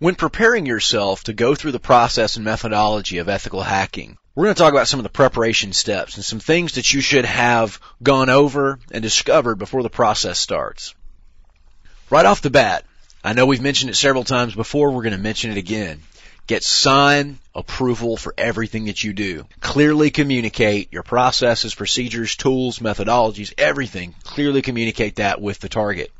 When preparing yourself to go through the process and methodology of ethical hacking, we're going to talk about some of the preparation steps and some things that you should have gone over and discovered before the process starts. Right off the bat, I know we've mentioned it several times before, we're going to mention it again. Get sign approval for everything that you do. Clearly communicate your processes, procedures, tools, methodologies, everything. Clearly communicate that with the target.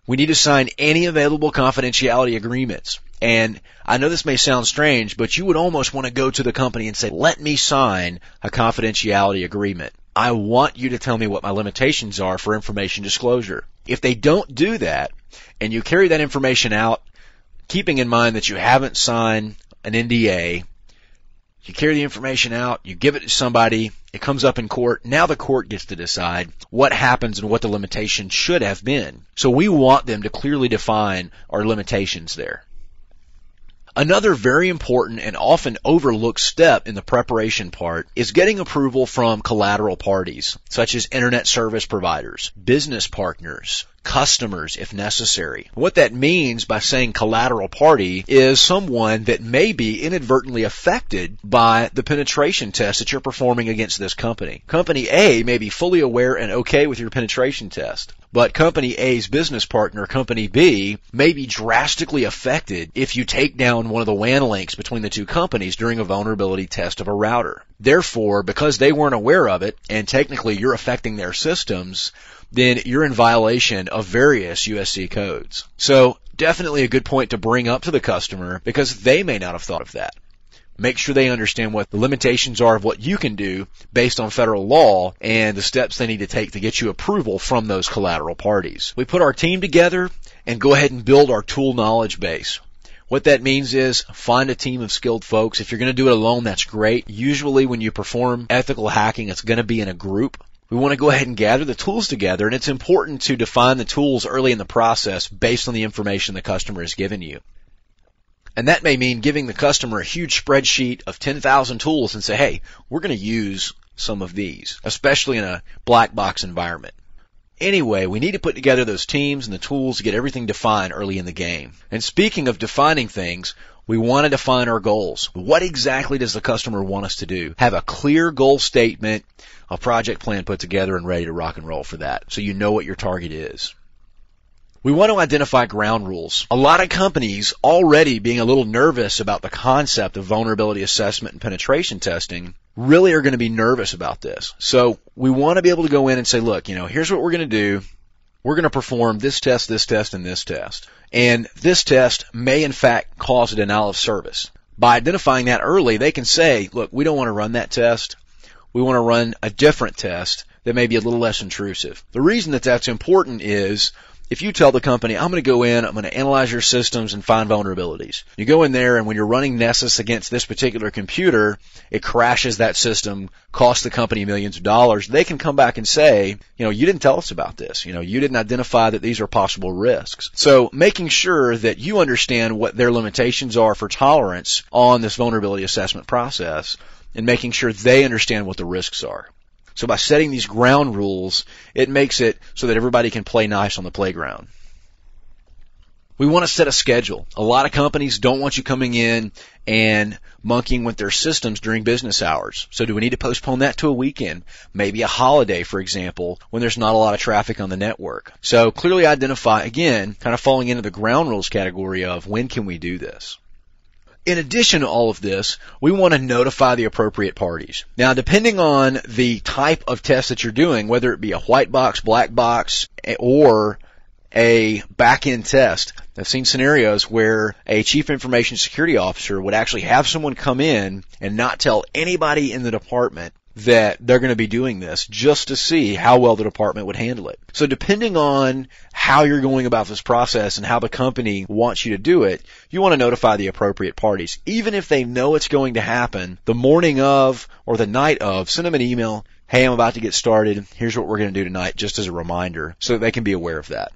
We need to sign any available confidentiality agreements. And I know this may sound strange, but you would almost want to go to the company and say, let me sign a confidentiality agreement. I want you to tell me what my limitations are for information disclosure. If they don't do that, and you carry that information out, keeping in mind that you haven't signed an NDA, you carry the information out, you give it to somebody, it comes up in court, now the court gets to decide what happens and what the limitation should have been. So we want them to clearly define our limitations there. Another very important and often overlooked step in the preparation part is getting approval from collateral parties, such as internet service providers, business partners, customers if necessary. What that means by saying collateral party is someone that may be inadvertently affected by the penetration test that you're performing against this company. Company A may be fully aware and okay with your penetration test, but Company A's business partner, Company B, may be drastically affected if you take down one of the WAN links between the two companies during a vulnerability test of a router. Therefore, because they weren't aware of it, and technically you're affecting their systems, then you're in violation of various USC codes. So definitely a good point to bring up to the customer because they may not have thought of that. Make sure they understand what the limitations are of what you can do based on federal law and the steps they need to take to get you approval from those collateral parties. We put our team together and go ahead and build our tool knowledge base. What that means is find a team of skilled folks. If you're going to do it alone, that's great. Usually when you perform ethical hacking, it's going to be in a group. We want to go ahead and gather the tools together, and it's important to define the tools early in the process based on the information the customer has given you. And that may mean giving the customer a huge spreadsheet of 10,000 tools and say, hey, we're going to use some of these, especially in a black box environment. Anyway, we need to put together those teams and the tools to get everything defined early in the game. And speaking of defining things, we want to define our goals. What exactly does the customer want us to do? Have a clear goal statement, a project plan put together and ready to rock and roll for that, so you know what your target is. We want to identify ground rules. A lot of companies already being a little nervous about the concept of vulnerability assessment and penetration testing really are going to be nervous about this. So we want to be able to go in and say, look, here's what we're going to do. We're going to perform this test, and this test. And this test may in fact cause a denial of service. By identifying that early, they can say, look, we don't want to run that test. We want to run a different test that may be a little less intrusive. The reason that that's important is if you tell the company, I'm going to go in, I'm going to analyze your systems and find vulnerabilities. You go in there and when you're running Nessus against this particular computer, it crashes that system, costs the company millions of dollars. They can come back and say, you didn't tell us about this. You didn't identify that these are possible risks. So making sure that you understand what their limitations are for tolerance on this vulnerability assessment process and making sure they understand what the risks are. So by setting these ground rules, it makes it so that everybody can play nice on the playground. We want to set a schedule. A lot of companies don't want you coming in and monkeying with their systems during business hours. So do we need to postpone that to a weekend? Maybe a holiday, for example, when there's not a lot of traffic on the network. So clearly identify, again, kind of falling into the ground rules category of when can we do this? In addition to all of this, we want to notify the appropriate parties. Now, depending on the type of test that you're doing, whether it be a white box, black box, or a back-end test, I've seen scenarios where a chief information security officer would actually have someone come in and not tell anybody in the department that they're going to be doing this just to see how well the department would handle it. So depending on how you're going about this process and how the company wants you to do it, you want to notify the appropriate parties. Even if they know it's going to happen the morning of or the night of, send them an email, hey, I'm about to get started. Here's what we're going to do tonight, just as a reminder, so that they can be aware of that.